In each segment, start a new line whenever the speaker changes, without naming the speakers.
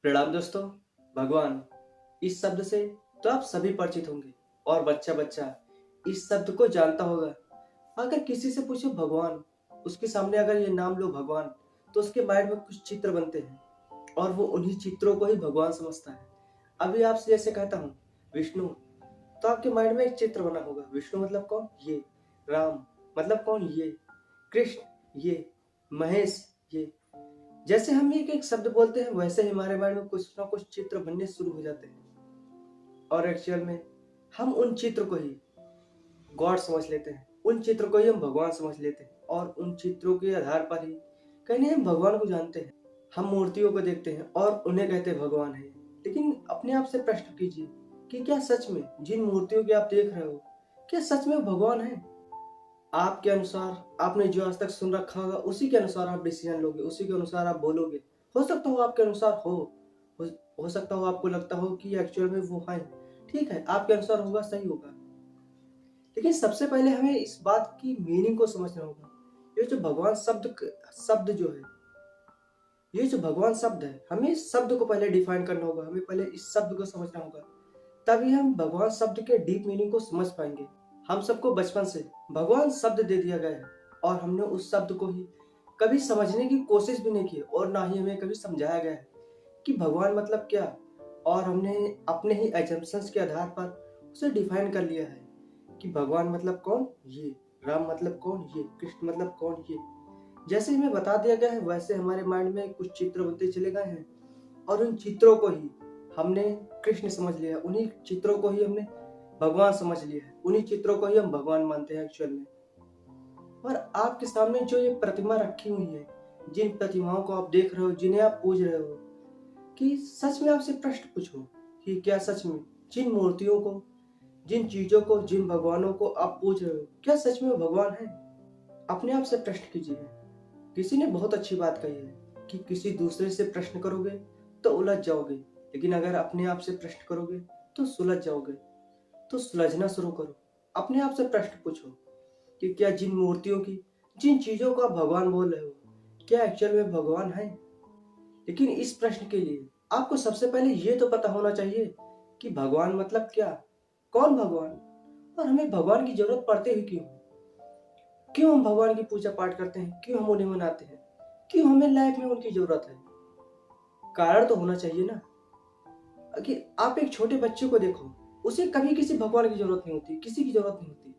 प्रणाम दोस्तों। भगवान इस शब्द से तो आप सभी परिचित होंगे और बच्चा बच्चा इस शब्द को जानता होगा। अगर किसी से पूछो भगवान, उसके सामने अगर ये नाम लो भगवान, तो उसके माइंड में कुछ चित्र बनते हैं और वो उन्हीं चित्रों को ही भगवान समझता है। अभी आपसे जैसे कहता हूँ विष्णु, तो आपके माइंड में एक चित्र बना होगा। विष्णु मतलब कौन? ये। राम मतलब कौन? ये। कृष्ण ये। महेश ये। जैसे हम एक एक शब्द बोलते हैं वैसे ही हमारे माइंड में कुछ ना कुछ चित्र बनने शुरू हो जाते हैं और एक्चुअल में हम उन चित्र को ही गॉड समझ लेते हैं, उन चित्र को ही हम भगवान समझ लेते हैं और उन चित्रों के आधार पर ही कहीं ना हम भगवान को जानते हैं। हम मूर्तियों को देखते हैं और उन्हें कहते हैं भगवान है। लेकिन अपने आप से प्रश्न कीजिए कि क्या सच में जिन मूर्तियों की आप देख रहे हो, क्या सच में वो भगवान है? आपके अनुसार आपने जो आज तक सुन रखा होगा उसी के अनुसार आप डिसीजन लोगे, उसी के अनुसार आप बोलोगे। हो सकता हो आपके अनुसार हो, हो सकता हो आपको लगता हो कि एक्चुअल में वो है। ठीक है, आपके अनुसार होगा, सही होगा। लेकिन सबसे पहले हमें इस बात की मीनिंग को समझना होगा। ये जो भगवान शब्द जो है, ये जो भगवान शब्द है, हमें इस शब्द को पहले डिफाइन करना होगा। हमें पहले इस शब्द को समझना होगा, तभी हम भगवान शब्द के डीप मीनिंग को समझ पाएंगे। हम सबको बचपन से भगवान शब्द दे दिया गया है और हमने उस शब्द को ही कभी समझने की कोशिश भी नहीं की और ना ही हमें कभी समझाया गया है कि भगवान मतलब क्या। और हमने अपने ही एजम्पशंस के आधार पर उसे डिफाइन कर लिया है कि भगवान मतलब कौन? ये। राम मतलब कौन? ये। कृष्ण मतलब कौन? ये। जैसे हमें बता दिया गया है वैसे हमारे माइंड में कुछ चित्र बनते चले गए हैं और उन चित्रों को ही हमने कृष्ण समझ लिया है, उन्हीं चित्रों को ही हमने भगवान समझ लिया है, उन्हीं चित्रों को ही हम भगवान मानते हैं एक्चुअल में। और आपके सामने जो ये प्रतिमा रखी हुई है, जिन प्रतिमाओं को आप देख रहे हो, जिन्हें आप पूज रहे हो, कि सच में आपसे प्रश्न पूछो कि क्या सच में जिन मूर्तियों को, जिन चीजों को, जिन भगवानों को आप पूज रहे हो, क्या सच में वो भगवान है? अपने आप से प्रश्न कीजिए। किसी ने बहुत अच्छी बात कही है कि किसी दूसरे से प्रश्न करोगे तो उलझ जाओगे, लेकिन अगर अपने आप से प्रश्न करोगे तो सुलझ जाओगे। तो सुलझना शुरू करो। अपने आप से प्रश्न पूछो कि क्या जिन मूर्तियों की, जिन चीजों को आप भगवान बोल रहे हो, क्या एक्चुअल में भगवान है? लेकिन इस प्रश्न के लिए आपको सबसे पहले ये तो पता होना चाहिए कि भगवान मतलब क्या, कौन भगवान, और हमें भगवान की जरूरत पड़ती ही क्यों? क्यों हम भगवान की पूजा पाठ करते हैं? क्यों हम उन्हें मनाते हैं? क्यों हमें लाइफ में उनकी जरूरत है? कारण तो होना चाहिए ना। कि आप एक छोटे बच्चे को देखो, उसे कभी किसी भगवान की जरूरत नहीं होती, किसी की जरूरत नहीं होती।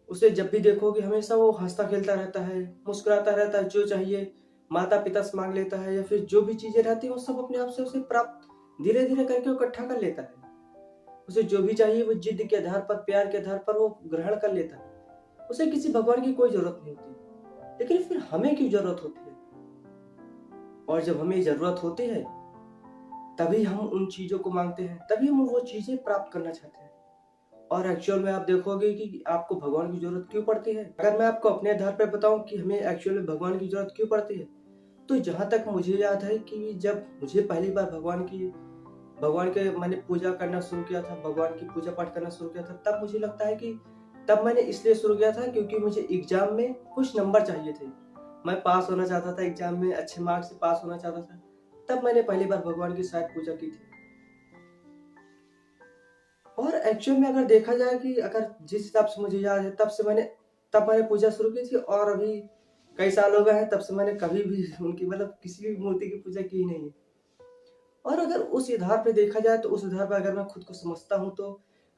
उसे जब भी देखोगे हमेशा वो हंसता खेलता रहता है, मुस्कुराता रहता है, जो चाहिए माता पिता से मांग लेता है या फिर जो भी चीजें रहती है वो सब अपने आप से उसे प्राप्त धीरे धीरे करके वो इकट्ठा कर लेता है। उसे जो भी चाहिए वो जिद के आधार पर, प्यार के आधार पर वो ग्रहण कर लेता है। उसे किसी भगवान की कोई जरूरत नहीं होती। लेकिन फिर हमें क्यों जरूरत होती है? और जब हमें जरूरत होती है तभी हम उन चीजों को मांगते हैं, तभी हम वो चीजें प्राप्त करना चाहते हैं। और एक्चुअल में आप देखोगे कि आपको भगवान की जरूरत क्यों पड़ती है। अगर मैं आपको अपने आधार पर बताऊं कि हमें एक्चुअल में भगवान की जरूरत क्यों पड़ती है, तो जहां तक मुझे याद है कि जब मुझे पहली बार भगवान के मैंने पूजा करना शुरू किया था, भगवान की पूजा पाठ करना शुरू किया था, तब मुझे लगता है कि तब मैंने इसलिए शुरू किया था क्योंकि मुझे एग्जाम में कुछ नंबर चाहिए थे। मैं पास होना चाहता था, एग्जाम में अच्छे मार्क्स से पास होना चाहता था। तब मैंने पहली बार भगवान की शायद पूजा की थी। और एक्चुअल में अगर देखा जाए कि अगर जिस हिसाब से मुझे याद है तब मैंने पूजा शुरू की थी और अभी कई साल हो गए हैं, तब से मैंने कभी भी उनकी मतलब किसी भी मूर्ति की पूजा की नहीं है। और अगर उस आधार पे देखा जाए तो उस आधार पर अगर मैं खुद को समझता हूँ तो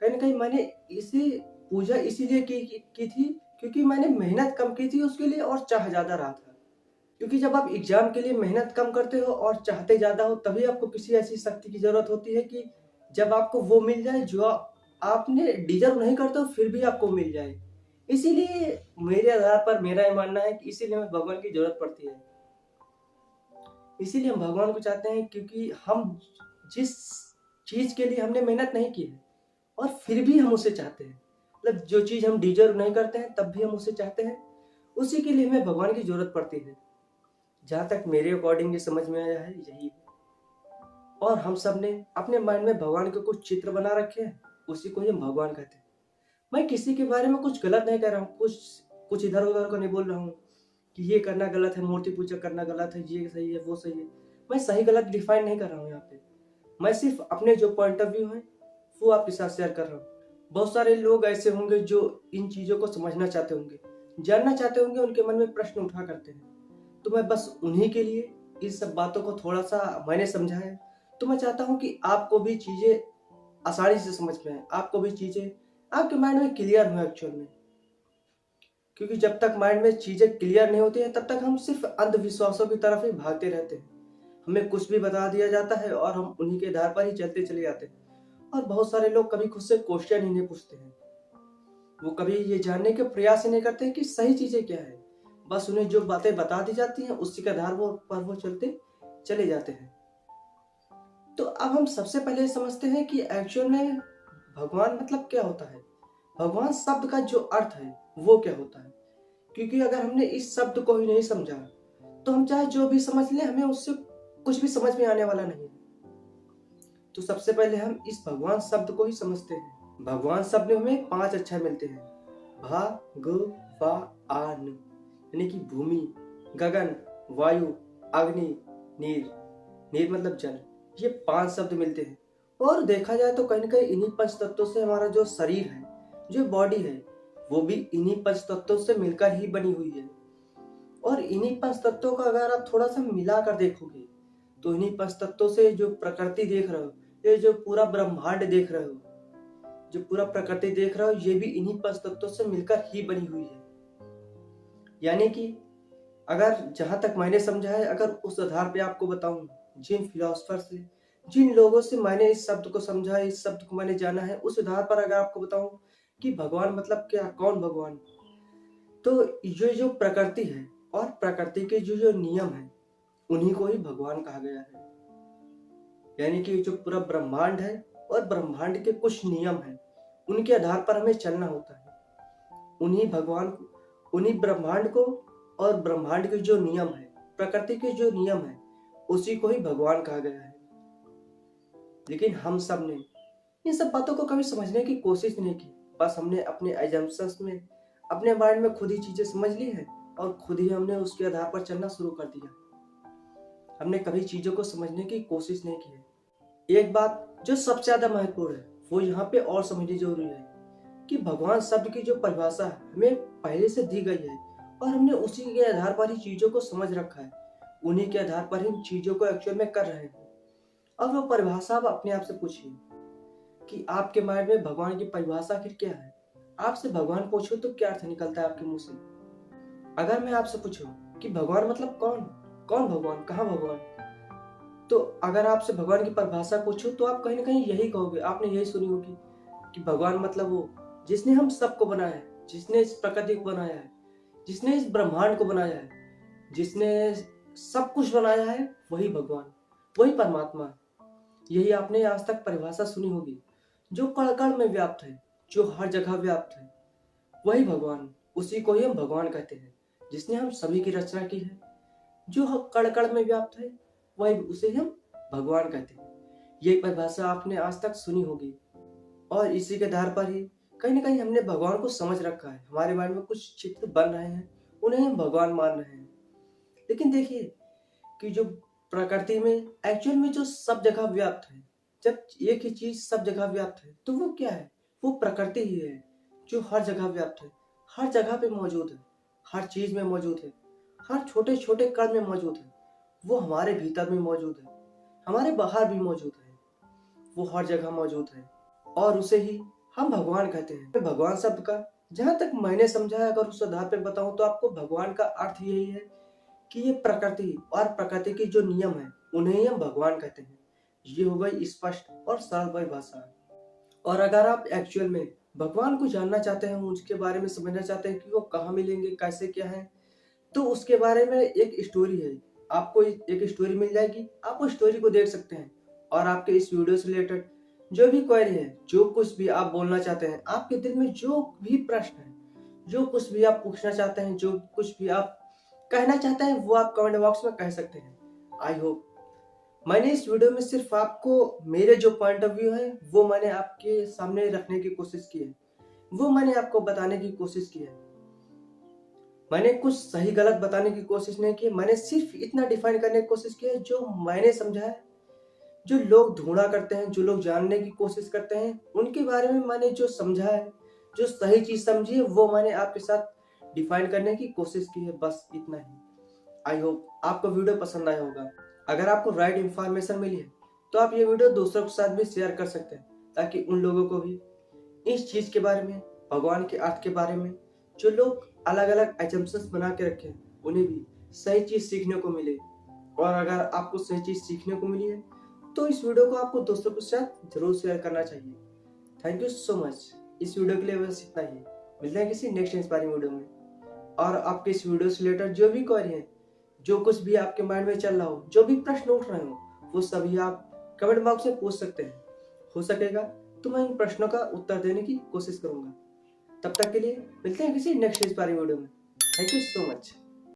कहीं ना कहीं मैंने इसी पूजा इसीलिए की थी क्योंकि मैंने मेहनत कम की थी उसके लिए और चाह ज्यादा रहा था। क्योंकि जब आप एग्जाम के लिए मेहनत कम करते हो और चाहते ज्यादा हो तभी आपको किसी ऐसी शक्ति की जरूरत होती है कि जब आपको वो मिल जाए जो आपने डिजर्व नहीं करते हो फिर भी आपको मिल जाए। इसीलिए मेरे आधार पर मेरा ये मानना है कि इसीलिए हमें भगवान की जरूरत पड़ती है। इसीलिए हम भगवान को चाहते हैं क्योंकि हम जिस चीज के लिए हमने मेहनत नहीं की है और फिर भी हम उसे चाहते हैं, मतलब जो चीज हम डिजर्व नहीं करते हैं तब भी हम उसे चाहते हैं, उसी के लिए हमें भगवान की जरूरत पड़ती है। जहाँ तक मेरे अकॉर्डिंग ये समझ में आया है यही है। और हम सब ने अपने माइंड में भगवान के कुछ चित्र बना रखे हैं, उसी को ही हम भगवान कहते हैं। मैं किसी के बारे में कुछ गलत नहीं कह रहा हूँ, कुछ कुछ इधर उधर को नहीं बोल रहा हूँ कि ये करना गलत है, मूर्ति पूजा करना गलत है, ये सही है वो सही है। मैं सही गलत डिफाइन नहीं कर रहा हूँ यहाँ पे। मैं सिर्फ अपने जो पॉइंट ऑफ व्यू है वो आपके साथ शेयर कर रहा हूँ। बहुत सारे लोग ऐसे होंगे जो इन चीज़ों को समझना चाहते होंगे, जानना चाहते होंगे, उनके मन में प्रश्न उठा करते हैं। तो मैं बस उन्हीं के लिए इस सब बातों को थोड़ा सा मैंने समझा है। तो मैं चाहता हूँ कि आपको भी चीज़ें आसानी से समझ में आए, आपको भी चीज़ें आपके माइंड में क्लियर हो एक्चुअल में। क्योंकि जब तक माइंड में चीज़ें क्लियर नहीं होती हैं तब तक हम सिर्फ अंधविश्वासों की तरफ ही भागते रहते हैं। हमें कुछ भी बता दिया जाता है और हम उन्हीं के आधार पर ही चलते चले जाते हैं। और बहुत सारे लोग कभी खुद से क्वेश्चन ही नहीं पूछते हैं। वो कभी ये जानने के प्रयास ही नहीं करते हैं कि सही चीज़ें क्या है। बस उन्हें जो बातें बता दी जाती हैं उसी के आधार पर वो चलते चले जाते हैं। तो अब हम सबसे पहले समझते हैं कि एक्चुअल में भगवान मतलब क्या होता है। भगवान शब्द का जो अर्थ है वो क्या होता है। क्योंकि अगर हमने इस शब्द को ही नहीं समझा तो हम चाहे जो भी समझ लें हमें उससे कुछ भी समझ में आने वाला नहीं। तो सबसे पहले हम इस भगवान शब्द को ही समझते हैं। भगवान शब्द में हमें 5 अक्षर मिलते हैं, भगवान, यानी कि भूमि, गगन, वायु, अग्नि, नीर। नीर मतलब जल। ये 5 शब्द मिलते हैं। और देखा जाए तो कहीं ना कहीं इन्हीं पंच तत्वों से हमारा जो शरीर है, जो बॉडी है, वो भी इन्हीं पंच तत्वों से मिलकर ही बनी हुई है। और इन्हीं पंच तत्वों का अगर आप थोड़ा सा मिलाकर देखोगे तो इन्हीं पंच तत्वों से जो प्रकृति देख रहे हो, ये जो पूरा ब्रह्मांड देख रहे हो, जो पूरा प्रकृति देख रहे हो, ये भी इन्हीं पंच तत्वों से मिलकर ही बनी हुई है। यानी कि अगर जहां तक मैंने समझा है, अगर उस आधार पे आपको बताऊं, जिन फिलोसफर से, जिन लोगों से मैंने इस शब्द को समझा, इस शब्द को मैंने जाना है, उस आधार पर अगर आपको बताऊं कि भगवान मतलब क्या, कौन भगवान, तो ये जो प्रकृति है और प्रकृति के जो जो नियम है उन्हीं को ही भगवान कहा गया है। यानी कि जो पूरा ब्रह्मांड है और ब्रह्मांड के कुछ नियम है, उनके आधार पर हमें चलना होता है। उन्हीं भगवान को, उन्हीं ब्रह्मांड को और ब्रह्मांड के जो नियम है, प्रकृति के जो नियम है, उसी को ही भगवान कहा गया है। लेकिन हम सब ने इन सब बातों को कभी समझने की कोशिश नहीं की। बस हमने अपने एजम्पशंस में, अपने माइंड में खुद ही चीजें समझ ली है और खुद ही हमने उसके आधार पर चलना शुरू कर दिया। हमने कभी चीजों को समझने की कोशिश नहीं की है। एक बात जो सबसे ज्यादा महत्वपूर्ण है वो यहाँ पे और समझनी जरूरी है कि भगवान शब्द की जो परिभाषा हमें पहले से दी गई है और हमने उसी के आधार पर ही चीजों को समझ रखा है। उन्हीं के आधार पर ही इन चीजों को एक्चुअल में कर रहे हैं। अब वो परिभाषा आप अपने आप से पूछिए कि आपके माइंड में भगवान की परिभाषा आखिर क्या है। आपसे भगवान पूछो तो क्या अर्थ निकलता है आपके मुंह से। अगर मैं आपसे पूछूं कि भगवान मतलब कौन, कौन भगवान, कहाँ भगवान, तो अगर आपसे भगवान की परिभाषा पूछो तो आप कहीं ना कहीं यही कहोगे, आपने यही सुनी होगी कि भगवान मतलब वो जिसने हम सबको बनाया है, जिसने इस प्रकृति को बनाया है, जिसने इस ब्रह्मांड को बनाया है, जिसने सब कुछ बनाया है, वही भगवान, वही परमात्मा है। यही आपने आज तक परिभाषा सुनी होगी। जो कण कण में व्याप्त है, जो हर जगह व्याप्त है, वही भगवान, उसी को ही हम भगवान कहते हैं, जिसने हम सभी की रचना की है। जो कण कण में व्याप्त है वही, उसे हम भगवान कहते हैं। ये परिभाषा आपने आज तक सुनी होगी और इसी के आधार पर ही कहीं ना कहीं हमने भगवान को समझ रखा है। हमारे माइंड में कुछ चित्र बन रहे हैं, उन्हें हम भगवान मान रहे हैं। लेकिन देखिए कि जो प्रकृति में एक्चुअल में जो सब जगह व्याप्त है, जब एक ही चीज सब जगह व्याप्त है तो वो क्या है, वो प्रकृति ही है जो हर जगह व्याप्त है, हर जगह पे मौजूद है, हर चीज में मौजूद है, हर छोटे छोटे कण में मौजूद है। वो हमारे भीतर भी मौजूद है, हमारे बाहर भी मौजूद है, वो हर जगह मौजूद है और उसे ही हम भगवान कहते हैं। भगवान शब्द का जहां तक मैंने समझा है, अगर उस आधार पर बताऊं तो आपको भगवान का अर्थ यही है कि ये प्रकृति और प्रकृति के जो नियम है उन्हें ही हम भगवान कहते हैं। ये हो गई स्पष्ट और सरल परिभाषा। और अगर आप एक्चुअल में भगवान को जानना चाहते हैं, उसके बारे में समझना चाहते हैं कि वो कहाँ मिलेंगे, कैसे क्या है, तो उसके बारे में एक स्टोरी है। आपको एक स्टोरी मिल जाएगी, आप उस स्टोरी को देख सकते हैं और आपके इस वीडियो से रिलेटेड जो भी क्वेरी है, जो कुछ भी आप बोलना चाहते हैं, आपके दिल में जो भी प्रश्न है, जो कुछ भी आप पूछना चाहते हैं, जो कुछ भी आप कहना चाहते हैं, वो आप कमेंट बॉक्स में कह सकते हैं। आई होप मैंने इस वीडियो में सिर्फ आपको मेरे जो पॉइंट ऑफ व्यू है वो मैंने आपके सामने रखने की कोशिश की है, वो मैंने आपको बताने की कोशिश की है। मैंने कुछ सही गलत बताने की कोशिश नहीं की, मैंने सिर्फ इतना डिफाइन करने की कोशिश की है जो मैंने समझा है। जो लोग ढूंढा करते हैं, जो लोग जानने की कोशिश करते हैं, उनके बारे में मैंने जो समझा है, जो सही चीज समझी है, वो मैंने आपके साथ डिफाइन करने की कोशिश की है। बस इतना ही। आई होप आपको वीडियो पसंद आया होगा। अगर आपको राइट इंफॉर्मेशन मिली है तो आप ये वीडियो दूसरों के साथ भी शेयर कर सकते हैं, ताकि उन लोगों को भी इस चीज के बारे में, भगवान के अर्थ के बारे में, जो लोग अलग अलग एजम्पशंस बना के रखे हैं, उन्हें भी सही चीज सीखने को मिले। और अगर आपको सही चीज सीखने को मिली है तो इस वीडियो को आपको दोस्तों के साथ जरूर शेयर करना चाहिए। Thank you so much. इस वीडियो के लिए बस इतना ही। मिलते हैं किसी नेक्स्ट इंस्पायरिंग वीडियो में। और आपके इस वीडियो से रिलेटेड जो भी क्वेरी है, जो कुछ भी आपके माइंड में चल रहा हो, जो भी प्रश्न उठ रहे हो, वो सभी आप कमेंट बॉक्स में पूछ सकते हैं। हो सकेगा तो मैं इन प्रश्नों का उत्तर देने की कोशिश करूंगा। तब तक के लिए मिलते हैं किसी नेक्स्ट इंस्पायरिंग वीडियो में। Thank you so much.